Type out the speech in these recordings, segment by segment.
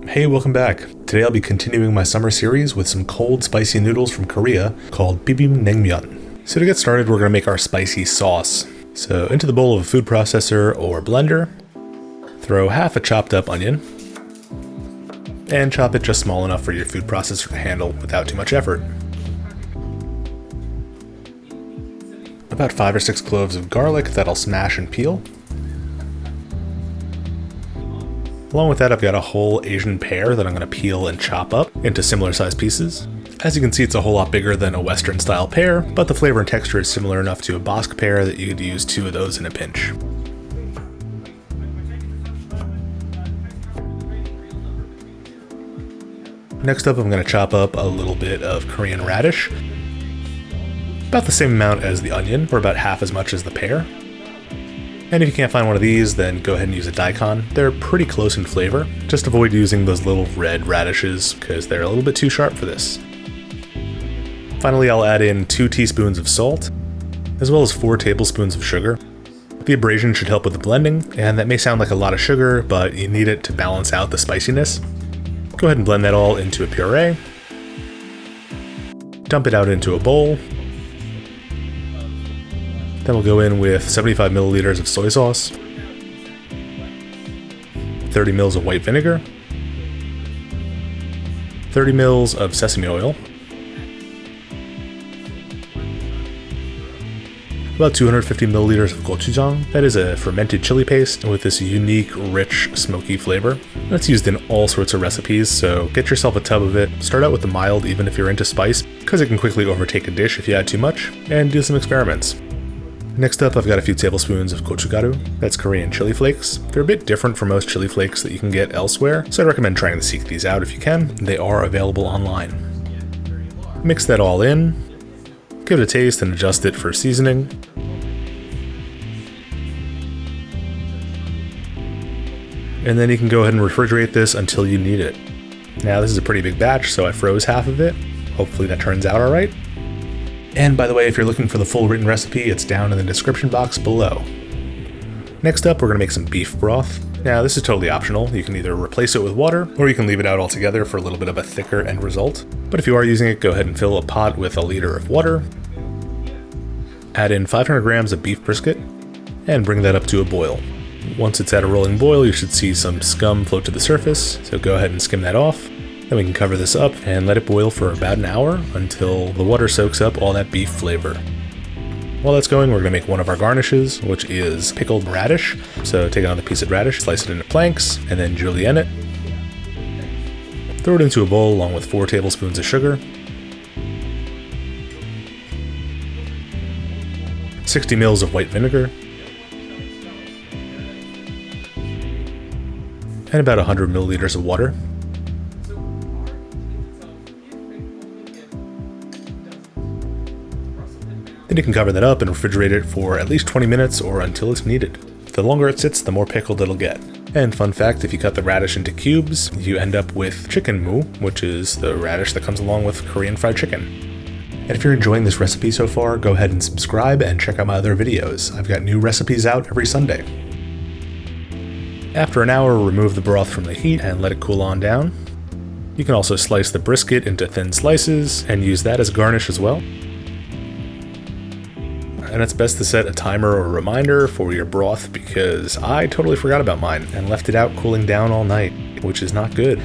Hey, welcome back. Today I'll be continuing my summer series with some cold spicy noodles from Korea called Bibim Naengmyeon. So to get started, we're going to make our spicy sauce. So into the bowl of a food processor or blender, throw half a chopped up onion, and chop it just small enough for your food processor to handle without too much effort. About 5 or 6 cloves of garlic that I'll smash and peel. Along with that, I've got a whole Asian pear that I'm going to peel and chop up into similar sized pieces. As you can see, it's a whole lot bigger than a Western style pear, but the flavor and texture is similar enough to a Bosc pear that you could use 2 of those in a pinch. Next up, I'm going to chop up a little bit of Korean radish, about the same amount as the onion, or about half as much as the pear. And if you can't find one of these, then go ahead and use a daikon. They're pretty close in flavor. Just avoid using those little red radishes because they're a little bit too sharp for this. Finally, I'll add in 2 teaspoons of salt, as well as 4 tablespoons of sugar. The abrasion should help with the blending, and that may sound like a lot of sugar, but you need it to balance out the spiciness. Go ahead and blend that all into a puree. Dump it out into a bowl. Then we'll go in with 75 milliliters of soy sauce, 30 mils of white vinegar, 30 mils of sesame oil, about 250 milliliters of gochujang. That is a fermented chili paste with this unique, rich, smoky flavor. That's used in all sorts of recipes, so get yourself a tub of it. Start out with the mild even if you're into spice, because it can quickly overtake a dish if you add too much, and do some experiments. Next up, I've got a few tablespoons of gochugaru. That's Korean chili flakes. They're a bit different from most chili flakes that you can get elsewhere, so I recommend trying to seek these out if you can. They are available online. Mix that all in, give it a taste and adjust it for seasoning. And then you can go ahead and refrigerate this until you need it. Now this is a pretty big batch, so I froze half of it. Hopefully that turns out alright. And by the way, if you're looking for the full written recipe, it's down in the description box below. Next up, we're going to make some beef broth. Now, this is totally optional. You can either replace it with water, or you can leave it out altogether for a little bit of a thicker end result. But if you are using it, go ahead and fill a pot with 1 liter of water. Add in 500 grams of beef brisket, and bring that up to a boil. Once it's at a rolling boil, you should see some scum float to the surface, so go ahead and skim that off. Then we can cover this up and let it boil for about an hour until the water soaks up all that beef flavor. While that's going, we're going to make one of our garnishes, which is pickled radish. So take another piece of radish, slice it into planks, and then julienne it. Throw it into a bowl along with 4 tablespoons of sugar, 60 mils of white vinegar, and about 100 milliliters of water. Then you can cover that up and refrigerate it for at least 20 minutes or until it's needed. The longer it sits, the more pickled it'll get. And fun fact, if you cut the radish into cubes, you end up with chicken mu, which is the radish that comes along with Korean fried chicken. And if you're enjoying this recipe so far, go ahead and subscribe and check out my other videos. I've got new recipes out every Sunday. After an hour, remove the broth from the heat and let it cool on down. You can also slice the brisket into thin slices and use that as a garnish as well. And it's best to set a timer or a reminder for your broth because I totally forgot about mine and left it out cooling down all night, which is not good.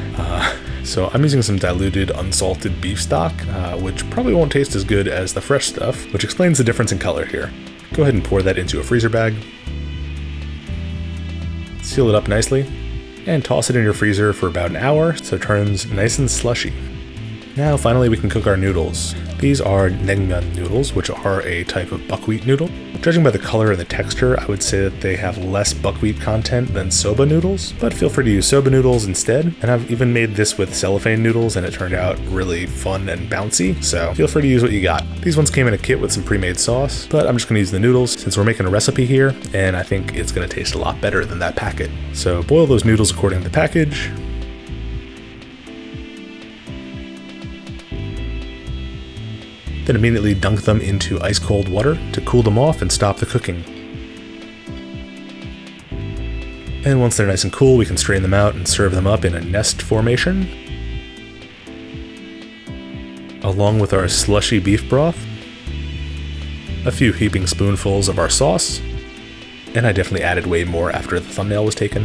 So I'm using some diluted unsalted beef stock, which probably won't taste as good as the fresh stuff, which explains the difference in color here. Go ahead and pour that into a freezer bag. Seal it up nicely and toss it in your freezer for about an hour so it turns nice and slushy. Now finally we can cook our noodles. These are naengmyeon noodles, which are a type of buckwheat noodle. Judging by the color and the texture, I would say that they have less buckwheat content than soba noodles, but feel free to use soba noodles instead. And I've even made this with cellophane noodles and it turned out really fun and bouncy, so feel free to use what you got. These ones came in a kit with some pre-made sauce, but I'm just gonna use the noodles since we're making a recipe here, and I think it's gonna taste a lot better than that packet. So boil those noodles according to the package. Then immediately dunk them into ice cold water to cool them off and stop the cooking. And once they're nice and cool, we can strain them out and serve them up in a nest formation, along with our slushy beef broth, a few heaping spoonfuls of our sauce, and I definitely added way more after the thumbnail was taken,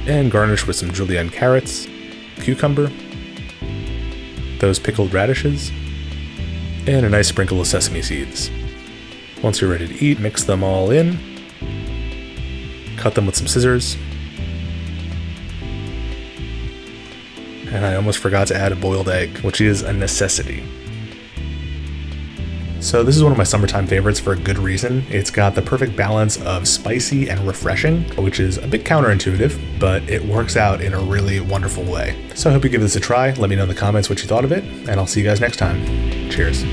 and garnish with some julienne carrots, cucumber, those pickled radishes, and a nice sprinkle of sesame seeds. Once you're ready to eat, mix them all in, cut them with some scissors, and I almost forgot to add a boiled egg, which is a necessity. So this is one of my summertime favorites for a good reason. It's got the perfect balance of spicy and refreshing, which is a bit counterintuitive, but it works out in a really wonderful way. So I hope you give this a try. Let me know in the comments what you thought of it, and I'll see you guys next time. Cheers.